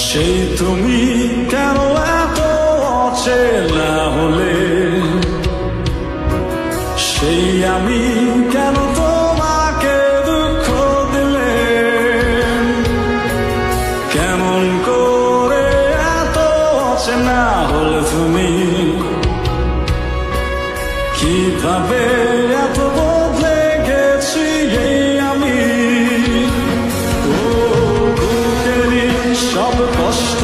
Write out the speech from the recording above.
সেই তুমি কেন এত অচেনা হলে, সেই আমি কেন তোমাকে দুঃখ দিলে, কেমন করে এত অচেনা হলে তুমি, কিভাবে এত বদলে গেছি এই আমি। ও বুকেরই সব কষ্ট